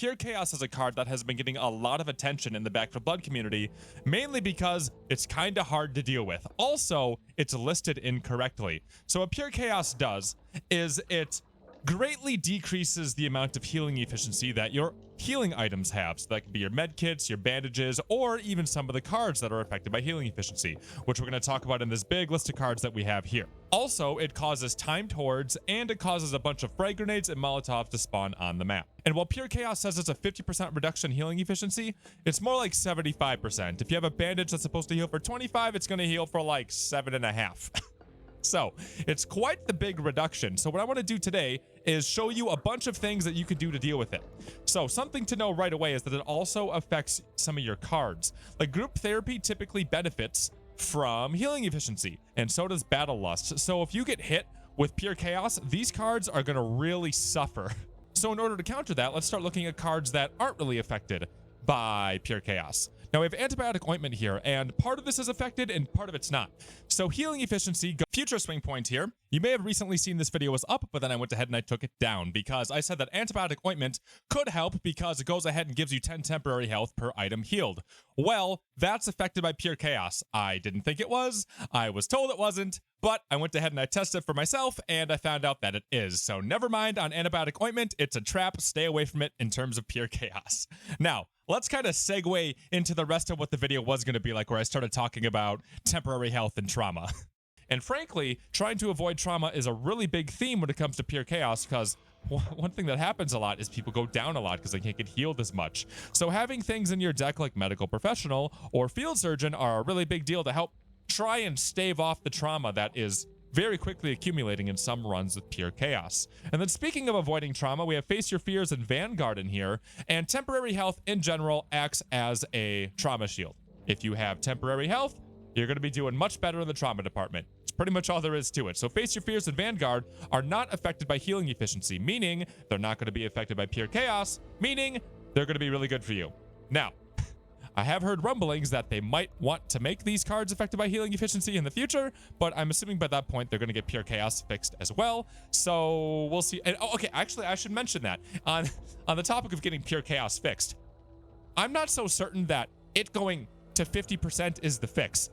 Pure Chaos is a card that has been getting a lot of attention in the Back 4 Blood community, mainly because it's kind of hard to deal with. Also, it's listed incorrectly. So what Pure Chaos does is it greatly decreases the amount of healing efficiency that your healing items have. So that could be your med kits, your bandages, or even some of the cards that are affected by healing efficiency, which we're going to talk about in this big list of cards that we have here. Also, it causes timed hordes, and it causes a bunch of frag grenades and molotovs to spawn on the map. And while Pure Chaos says it's a 50% reduction in healing efficiency, it's more like 75%. If you have a bandage that's supposed to heal for 25, it's going to heal for like 7.5. So it's quite the big reduction. So what I want to do today is show you a bunch of things that you could do to deal with it. So something to know right away is that it also affects some of your cards. Like group therapy typically benefits from healing efficiency, and so does battle lust. So if you get hit with Pure Chaos, these cards are going to really suffer. So in order to counter that, let's start looking at cards that aren't really affected by Pure Chaos. Now we have Antibiotic Ointment here, and part of this is affected and part of it's not. So healing efficiency, future SwingPoynt here. You may have recently seen this video was up, but then I went ahead and I took it down because I said that Antibiotic Ointment could help because it goes ahead and gives you 10 temporary health per item healed. Well, that's affected by Pure Chaos. I didn't think it was. I was told it wasn't, but I went ahead and I tested it for myself and I found out that it is. So never mind on Antibiotic Ointment. It's a trap. Stay away from it in terms of Pure Chaos. Now, let's kind of segue into the rest of what the video was going to be like, where I started talking about temporary health and trauma. And frankly, trying to avoid trauma is a really big theme when it comes to Pure Chaos, because one thing that happens a lot is people go down a lot because they can't get healed as much. So having things in your deck like Medical Professional or Field Surgeon are a really big deal to help try and stave off the trauma that is very quickly accumulating in some runs with Pure Chaos. And then speaking of avoiding trauma, we have Face Your Fears and Vanguard in here, and temporary health in general acts as a trauma shield. If you have temporary health, you're going to be doing much better in the trauma department. It's pretty much all there is to it. So Face Your Fears and Vanguard are not affected by healing efficiency, meaning they're not going to be affected by Pure Chaos, meaning they're going to be really good for you. Now, I have heard rumblings that they might want to make these cards affected by healing efficiency in the future, but I'm assuming by that point they're going to get Pure Chaos fixed as well. So we'll see. And oh, okay, actually I should mention that on the topic of getting Pure Chaos fixed, I'm not so certain that it going to 50% is the fix.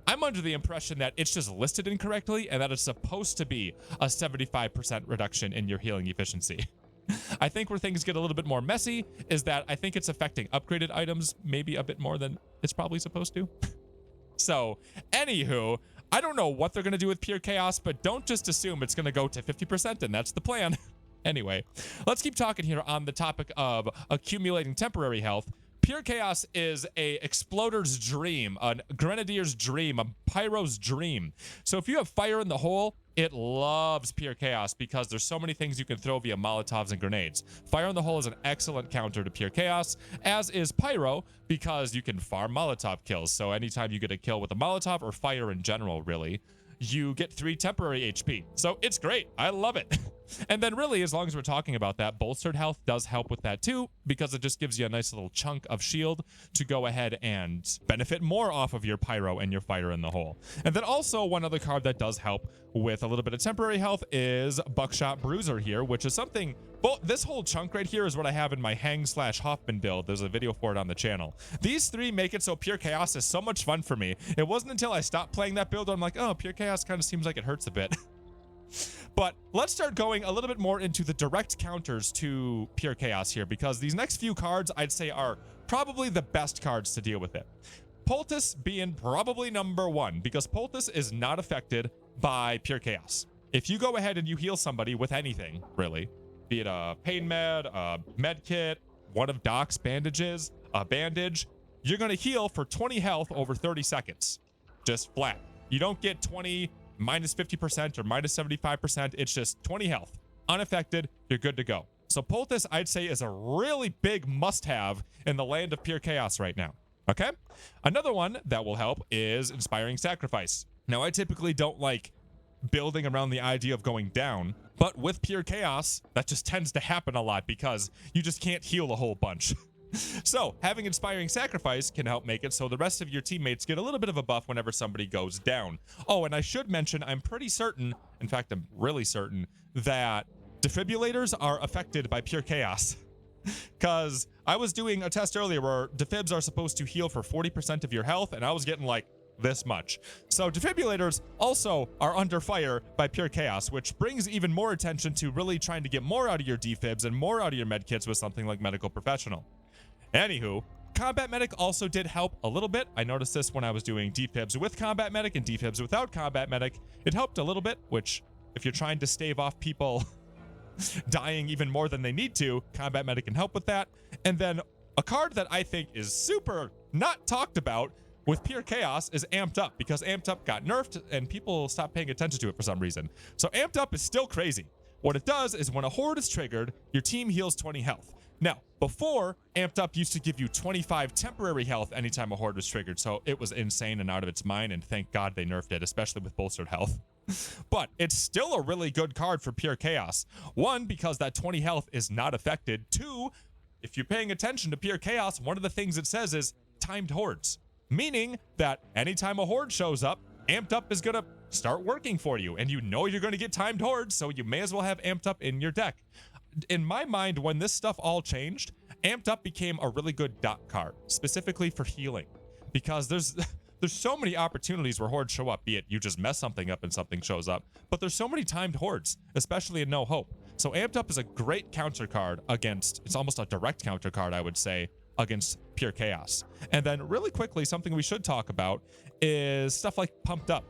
I'm under the impression that it's just listed incorrectly and that it's supposed to be a 75% reduction in your healing efficiency. I think where things get a little bit more messy is that I think it's affecting upgraded items maybe a bit more than it's probably supposed to. So, anywho, I don't know what they're going to do with Pure Chaos, but don't just assume it's going to go to 50%, and that's the plan. Anyway, let's keep talking here on the topic of accumulating temporary health. Pure Chaos is a exploder's dream, a grenadier's dream, a pyro's dream. So if you have fire in the hole, it loves Pure Chaos because there's so many things you can throw via molotovs and grenades. Fire in the hole is an excellent counter to Pure Chaos, as is pyro, because you can farm molotov kills. So anytime you get a kill with a molotov, or fire in general really, you get 3 temporary HP. So it's great. I love it. And then really, as long as we're talking about that, bolstered health does help with that too, because it just gives you a nice little chunk of shield to go ahead and benefit more off of your pyro and your fire in the hole. And then also one other card that does help with a little bit of temporary health is Buckshot Bruiser here, which is something, well, this whole chunk right here is what I have in my Hang/Hoffman build. There's a video for it on the channel. These 3 make it so Pure Chaos is so much fun for me. It wasn't until I stopped playing that build I'm like, oh, Pure Chaos kind of seems like it hurts a bit. But let's start going a little bit more into the direct counters to Pure Chaos here, because these next few cards I'd say are probably the best cards to deal with it. Poultice being probably number 1, because Poultice is not affected by Pure Chaos. If you go ahead and you heal somebody with anything, really, be it a pain med, a med kit, one of Doc's bandages, a bandage, you're going to heal for 20 health over 30 seconds. Just flat. You don't get 20 minus 50% or minus 75%. It's just 20 health. Unaffected, you're good to go. So Poultice, I'd say, is a really big must-have in the land of Pure Chaos right now. Okay? Another one that will help is Inspiring Sacrifice. Now, I typically don't like building around the idea of going down, but with Pure Chaos, that just tends to happen a lot because you just can't heal a whole bunch. So having Inspiring Sacrifice can help make it so the rest of your teammates get a little bit of a buff whenever somebody goes down. Oh, and I should mention, I'm pretty certain, in fact, I'm really certain, that defibrillators are affected by Pure Chaos. because I was doing a test earlier where defibs are supposed to heal for 40% of your health, and I was getting like this much. So defibrillators also are under fire by pure chaos, which brings even more attention to really trying to get more out of your defibs and more out of your medkits with something like medical professional. Anywho, combat medic also did help a little bit. I noticed this when I was doing defibs with combat medic and defibs without combat medic. It helped a little bit, which if you're trying to stave off people dying even more than they need to, combat medic can help with that. And then a card that I think is super not talked about with pure chaos is Amped Up, because Amped Up got nerfed and people stopped paying attention to it for some reason. So Amped Up is still crazy. What it does is when a horde is triggered, your team heals 20 health. Now, before, Amped Up used to give you 25 temporary health anytime a horde was triggered, so it was insane and out of its mind, and thank God they nerfed it, especially with bolstered health. But it's still a really good card for pure chaos. One, because that 20 health is not affected. Two, if you're paying attention to pure chaos, one of the things it says is timed hordes, meaning that anytime a horde shows up, Amped Up is gonna start working for you, and you know you're gonna get timed hordes, so you may as well have Amped Up in your deck. In my mind, when this stuff all changed, Amped Up became a really good dot card, specifically for healing, because there's so many opportunities where hordes show up, be it you just mess something up and something shows up, but there's so many timed hordes, especially in No Hope. So Amped Up is a great counter card against, it's almost a direct counter card, I would say, against pure chaos. And then really quickly, something we should talk about is stuff like Pumped Up.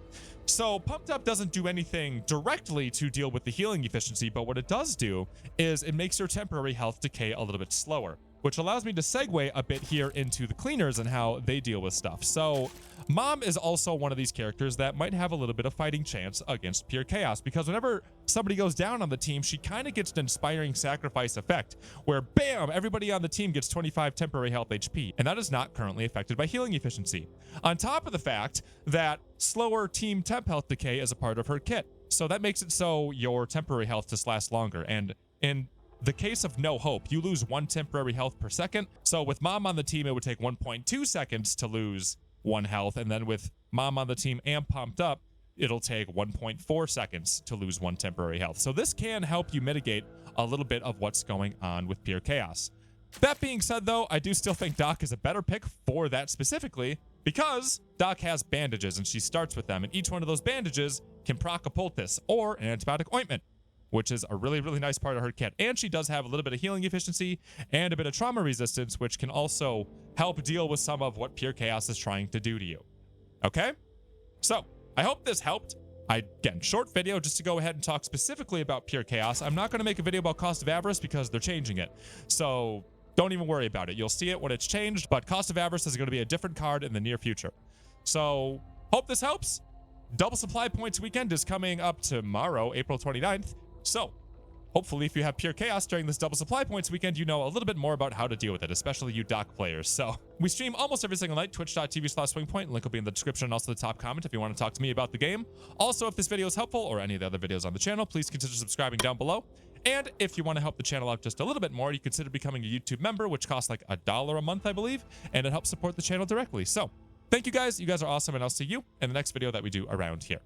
So Pumped Up doesn't do anything directly to deal with the healing efficiency, but what it does do is it makes your temporary health decay a little bit slower, which allows me to segue a bit here into the cleaners and how they deal with stuff. So Mom is also one of these characters that might have a little bit of fighting chance against pure chaos, because whenever somebody goes down on the team, she kind of gets an inspiring sacrifice effect where bam, everybody on the team gets 25 temporary health HP, and that is not currently affected by healing efficiency. On top of the fact that slower team temp health decay is a part of her kit, so that makes it so your temporary health just lasts longer. And in the case of No Hope, you lose 1 temporary health per second. So with Mom on the team, it would take 1.2 seconds to lose 1 health. And then with Mom on the team and Pumped Up, it'll take 1.4 seconds to lose 1 temporary health. So this can help you mitigate a little bit of what's going on with pure chaos. That being said, though, I do still think Doc is a better pick for that specifically, because Doc has bandages and she starts with them, and each one of those bandages can proc a poultice or an antibiotic ointment, which is a really, really nice part of her kit. And she does have a little bit of healing efficiency and a bit of trauma resistance, which can also help deal with some of what pure chaos is trying to do to you. Okay? So, I hope this helped. Again, short video just to go ahead and talk specifically about pure chaos. I'm not going to make a video about Cost of Avarice because they're changing it. So, don't even worry about it. You'll see it when it's changed, but Cost of Avarice is going to be a different card in the near future. So, hope this helps. Double Supply Points weekend is coming up tomorrow, April 29th. So, hopefully if you have pure chaos during this double supply points weekend, you know a little bit more about how to deal with it, especially you Doc players. So, we stream almost every single night, twitch.tv/SwingPoynt. Link will be in the description and also the top comment if you want to talk to me about the game. Also, if this video is helpful or any of the other videos on the channel, please consider subscribing down below. And if you want to help the channel out just a little bit more, you consider becoming a YouTube member, which costs like $1 a month, I believe, and it helps support the channel directly. So, thank you guys. You guys are awesome, and I'll see you in the next video that we do around here.